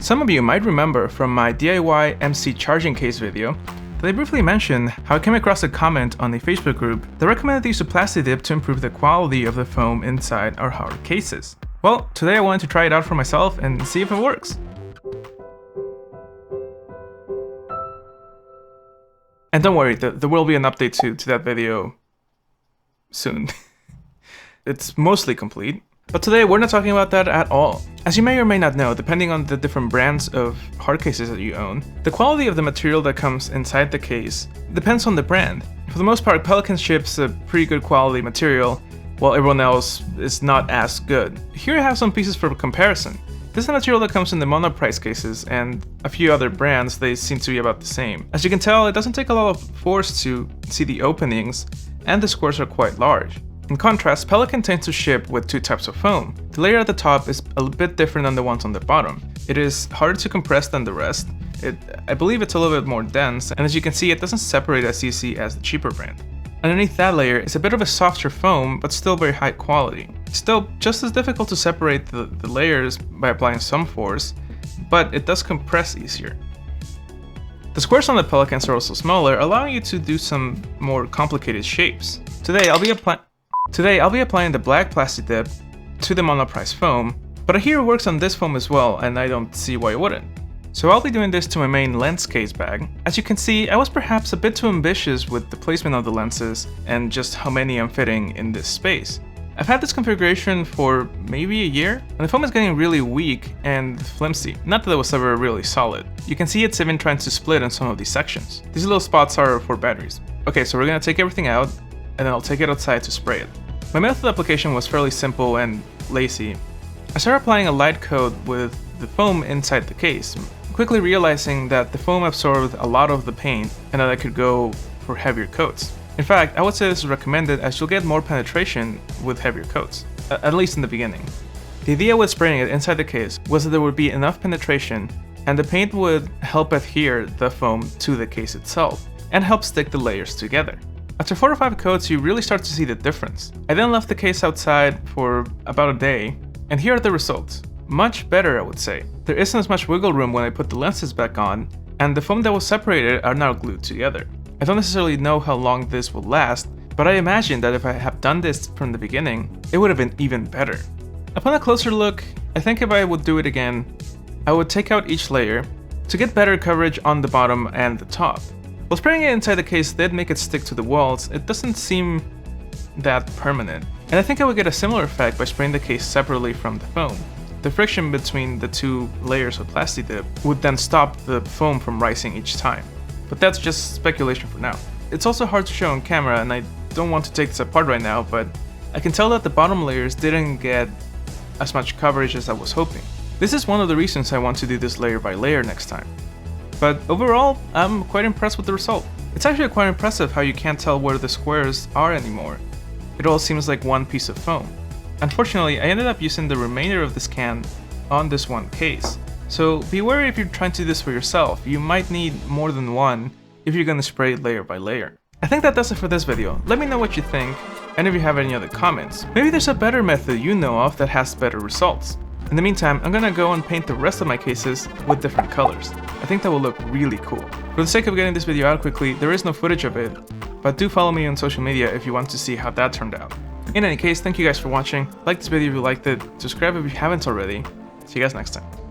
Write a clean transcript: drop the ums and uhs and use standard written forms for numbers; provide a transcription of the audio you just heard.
Some of you might remember from my DIY MC charging case video that I briefly mentioned how I came across a comment on a Facebook group that recommended the use of Plasti dip to improve the quality of the foam inside our hard cases. Well, today I wanted to try it out for myself and see if it works. And don't worry, there will be an update to that video soon. It's mostly complete. But today we're not talking about that at all. As you may or may not know, depending on the different brands of hard cases that you own, the quality of the material that comes inside the case depends on the brand. For the most part, Pelican ships a pretty good quality material, while everyone else is not as good. Here I have some pieces for comparison. This is the material that comes in the monoprice cases, and a few other brands, they seem to be about the same. As you can tell, it doesn't take a lot of force to see the openings, and the squares are quite large. In contrast, Pelican tends to ship with two types of foam. The layer at the top is a bit different than the ones on the bottom. It is harder to compress than the rest. I believe it's a little bit more dense, and as you can see, it doesn't separate as easy as the cheaper brand. Underneath that layer is a bit of a softer foam, but still very high quality. Still, just as difficult to separate the layers by applying some force, but it does compress easier. The squares on the Pelicans are also smaller, allowing you to do some more complicated shapes. Today I'll be applying the black Plasti dip to the monoprice foam, but I hear it works on this foam as well, and I don't see why it wouldn't. So I'll be doing this to my main lens case bag. As you can see, I was perhaps a bit too ambitious with the placement of the lenses and just how many I'm fitting in this space. I've had this configuration for maybe a year, and the foam is getting really weak and flimsy. Not that it was ever really solid. You can see it's even trying to split in some of these sections. These little spots are for batteries. Okay, so we're gonna take everything out, and then I'll take it outside to spray it. My method of application was fairly simple and lazy. I started applying a light coat with the foam inside the case, quickly realizing that the foam absorbed a lot of the paint and that I could go for heavier coats. In fact, I would say this is recommended as you'll get more penetration with heavier coats, at least in the beginning. The idea with spraying it inside the case was that there would be enough penetration and the paint would help adhere the foam to the case itself and help stick the layers together. After 4 or 5 coats, you really start to see the difference. I then left the case outside for about a day, and here are the results. Much better, I would say. There isn't as much wiggle room when I put the lenses back on, and the foam that was separated are now glued together. I don't necessarily know how long this will last, but I imagine that if I had done this from the beginning, it would have been even better. Upon a closer look, I think if I would do it again, I would take out each layer to get better coverage on the bottom and the top. While spraying it inside the case did make it stick to the walls, it doesn't seem that permanent. And I think I would get a similar effect by spraying the case separately from the foam. The friction between the two layers of Plasti dip would then stop the foam from rising each time. But that's just speculation for now. It's also hard to show on camera, and I don't want to take this apart right now, but I can tell that the bottom layers didn't get as much coverage as I was hoping. This is one of the reasons I want to do this layer by layer next time. But overall, I'm quite impressed with the result. It's actually quite impressive how you can't tell where the squares are anymore. It all seems like one piece of foam. Unfortunately, I ended up using the remainder of this can on this one case. So be wary if you're trying to do this for yourself. You might need more than one if you're gonna spray layer by layer. I think that does it for this video. Let me know what you think, and if you have any other comments. Maybe there's a better method you know of that has better results. In the meantime, I'm gonna go and paint the rest of my cases with different colors. I think that will look really cool. For the sake of getting this video out quickly, there is no footage of it, but do follow me on social media if you want to see how that turned out. In any case, thank you guys for watching. Like this video if you liked it, subscribe if you haven't already. See you guys next time.